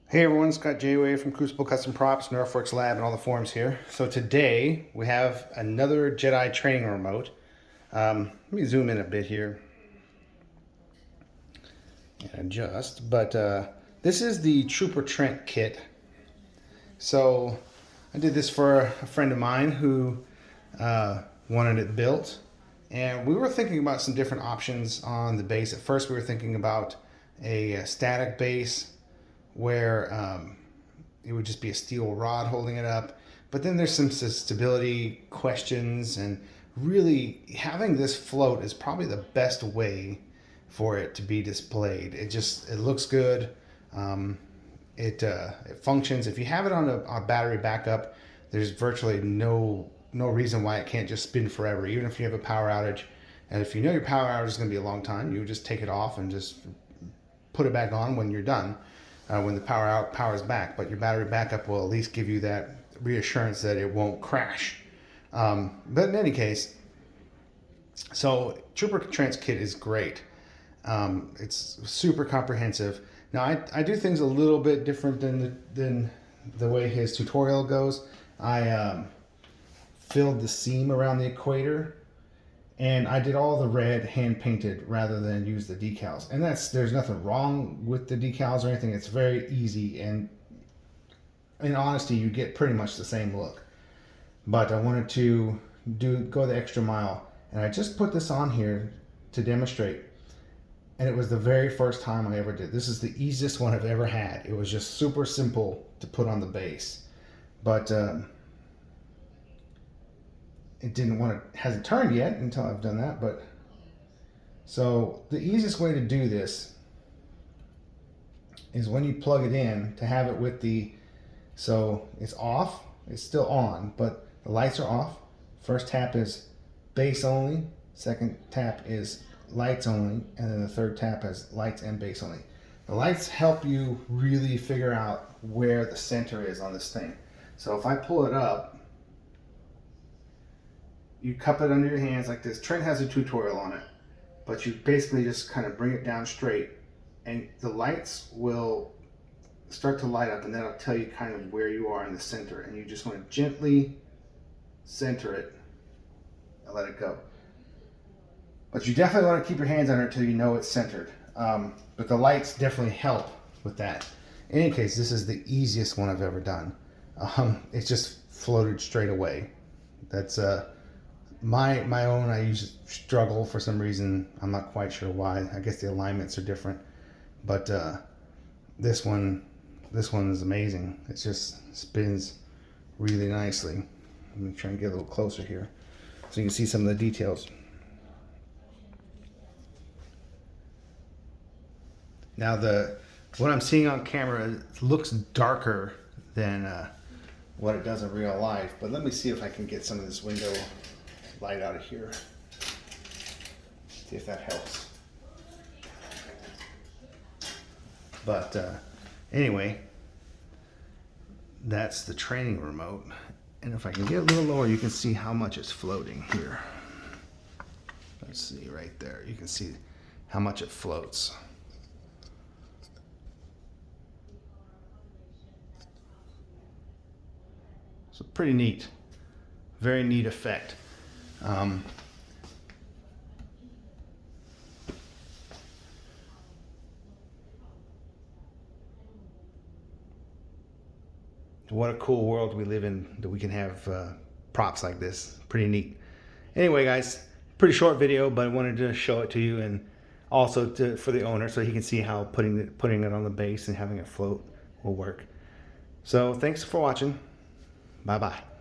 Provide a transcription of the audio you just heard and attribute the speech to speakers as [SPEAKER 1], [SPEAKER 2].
[SPEAKER 1] Hey everyone, Scott J-Way from Crucible Custom Props, Nerfworks Lab, and all the forums here. So today we have another Jedi training remote. Let me zoom in a bit here and adjust. But this is the Trooper Trent kit. So I did this for a friend of mine who wanted it built. And we were thinking about some different options on the base. At first we were thinking about a static base where it would just be a steel rod holding it up. But then there's some stability questions, and really having this float is probably the best way for it to be displayed. It looks good. It functions. If you have it on a battery backup, there's virtually no reason why it can't just spin forever, even if you have a power outage. And if you know your power outage is going to be a long time, you just take it off and just put it back on when you're done. When the power's back, but your battery backup will at least give you that reassurance that it won't crash. But in any case, so Trooper Trent's kit is great. It's super comprehensive. Now I do things a little bit different than the way his tutorial goes. I filled the seam around the equator, and I did all the red hand painted rather than use the decals. And there's nothing wrong with the decals or anything. It's very easy, and in honesty, you get pretty much the same look. But I wanted to go the extra mile, and I just put this on here to demonstrate. And it was the very first time I ever did. This is the easiest one I've ever had. It was just super simple to put on the base. But it hasn't turned yet until I've done that. But so the easiest way to do this is when you plug it in, to have it with so it's off, it's still on, but the lights are off. First tap is base only, second tap is lights only, and then the third tap is lights and base only. The lights help you really figure out where the center is on this thing. So if I pull it up, you cup it under your hands like this. Trent has a tutorial on it, but you basically just kind of bring it down straight, and the lights will start to light up, and that'll tell you kind of where you are in the center, and you just want to gently center it and let it go. But you definitely want to keep your hands on it until you know it's centered. But the lights definitely help with that. In any case, this is the easiest one I've ever done. It's just floated straight away. That's my own. I usually struggle for some reason. I'm not quite sure why. I guess the alignments are different. But this one is amazing. It just spins really nicely. Let me try and get a little closer here so you can see some of the details. Now what I'm seeing on camera looks darker than what it does in real life, but let me see if I can get some of this window light out of here. See if that helps. But anyway, that's the training remote. And if I can get a little lower, you can see how much it's floating here. Let's see right there. You can see how much it floats. So pretty neat, very neat effect. What a cool world we live in that we can have props like this. Pretty neat. Anyway, guys, pretty short video, but I wanted to show it to you, and also for the owner so he can see how putting it on the base and having it float will work. So thanks for watching. Bye-bye.